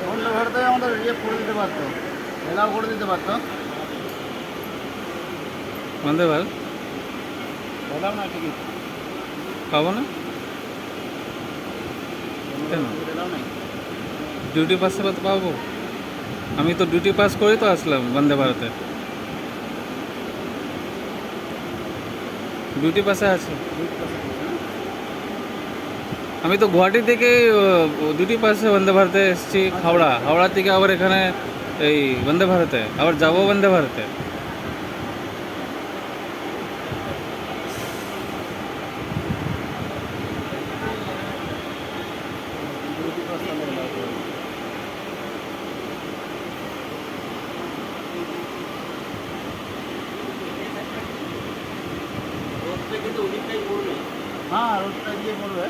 বন্ধে ভারতে আমাদের ইয়ে করে দিতে পারতো, এলাও করে দিতে পারতো। বন্দে ভারত এলাও না টিকিট পাবো না কেন? এলাও নাই। ডিউটি পাস ছাড়া তো পাবো। আমি তো ডিউটি পাস করে তো আসলাম বন্দে ভারতে। ডিউটি পাসে আছে। আমি তো গুয়াহাটি থেকে ডিউটি পাসে বন্দে ভারতে এসেছি হাওড়া। হাওড়া থেকে আবার এখানে এই বন্দে ভারতে আবার যাবো বন্দে ভারতে। হ্যাঁ, রোডটা গিয়ে পড়বে।